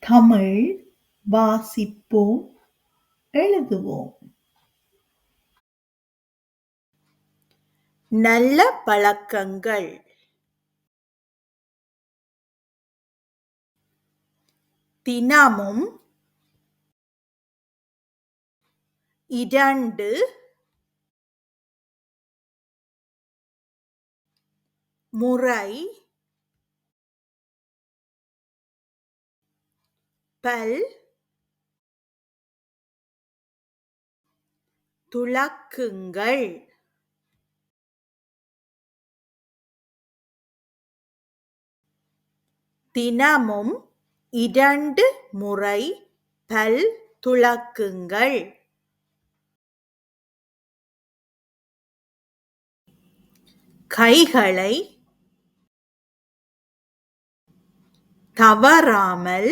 தமிழ் வாசிப்போம், எழுதுவோம். நல்ல பழக்கங்கள். தினமும் 2 முறை பல் துலக்குங்கள். தினமும் 2 முறை பல் துலக்குங்கள். கைகளை தவறாமல்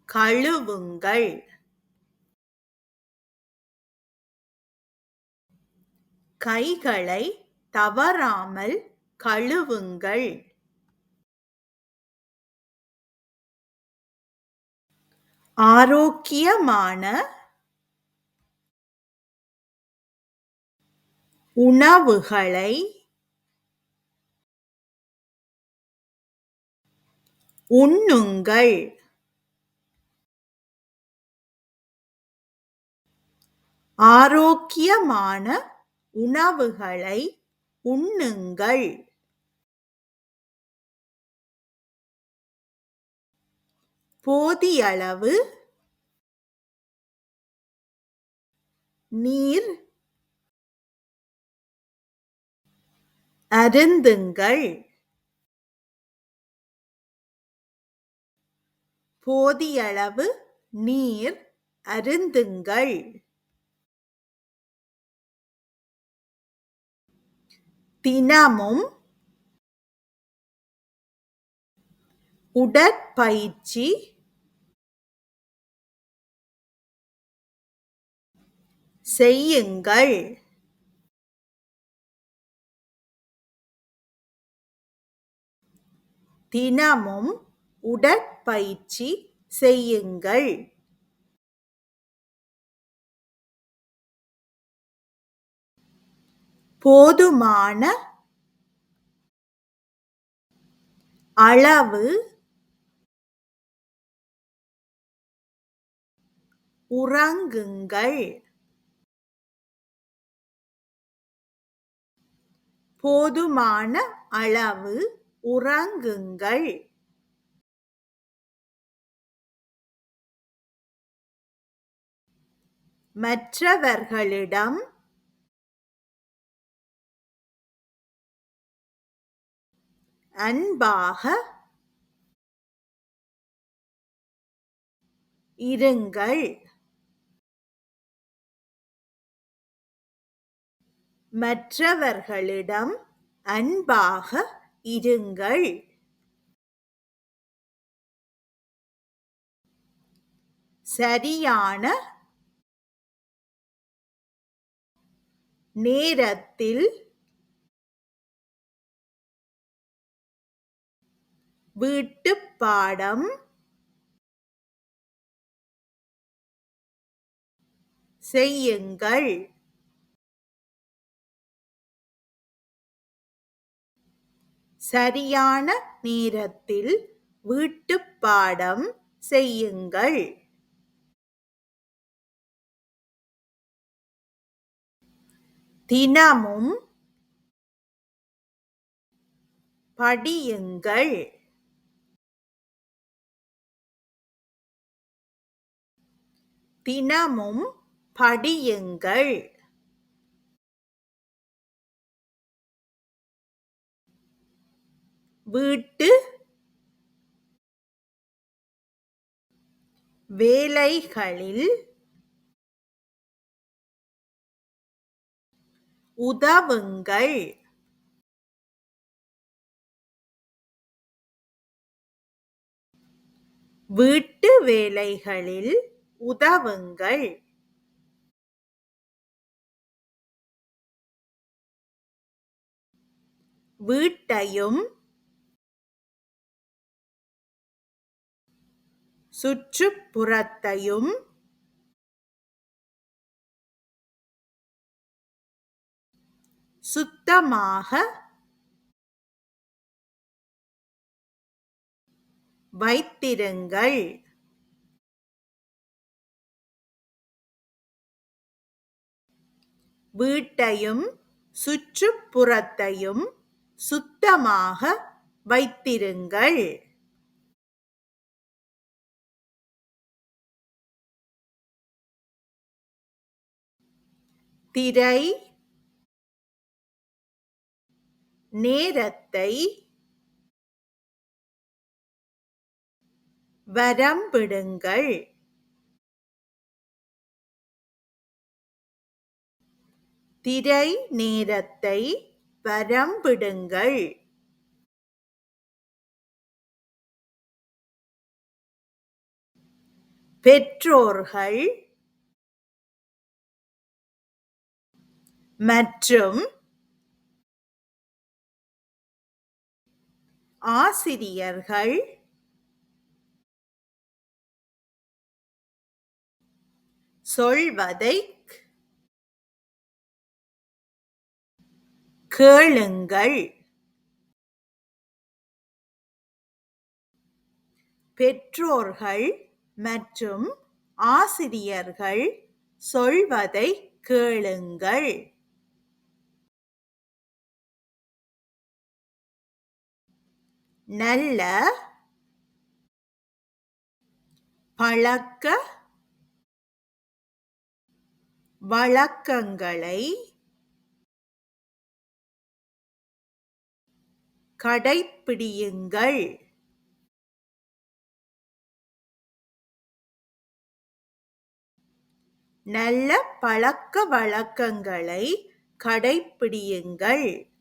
கழுவுங்கள். கைகளை தவறாமல் கழுவுங்கள். ஆரோக்கியமான உணவுகளை உண்ணுங்கள். ஆரோக்கியமான உணவுகளை உண்ணுங்கள். போதியளவு நீர் அருந்துங்கள். போதியளவு நீர் அருந்துங்கள். தினமும் உடற்பயிற்சி செய்யுங்கள். தினமும் உடற்பயிற்சி செய்யுங்கள். போதுமான அளவு உறங்குங்கள். போதுமான அளவு உறங்குங்கள். மற்றவர்களிடம் அன்பாக இருங்கள். மற்றவர்களிடம் அன்பாக இருங்கள். சரியான நேரத்தில் வீட்டுப்பாடம் செய்யுங்கள். சரியான நேரத்தில் வீட்டுப்பாடம் செய்யுங்கள். தினமும் படியுங்கள். தினமும் படியுங்கள். வீட்டு வேலைகளில் உதவுங்கள். வீட்டு வேலைகளில் உதவுங்கள். வீட்டையும் சுற்றுப்புறத்தையும் சுத்தமாக வைத்திருங்கள். வீட்டையும் சுற்றுப்புறத்தையும் சுத்தமாக வைத்திருங்கள். திரை நேரத்தை வரம்பிடுங்கள். திரை நேரத்தை வரம்பிடுங்கள். பெற்றோர்கள் மற்றும் ஆசிரியர்கள் சொல்வதைக் கேளுங்கள். பெற்றோர்கள் மற்றும் ஆசிரியர்கள் சொல்வதைக் கேளுங்கள். நல்ல பழக்க வழக்கங்களை கடைப்பிடியுங்கள். நல்ல பழக்க வழக்கங்களை கடைப்பிடியுங்கள்.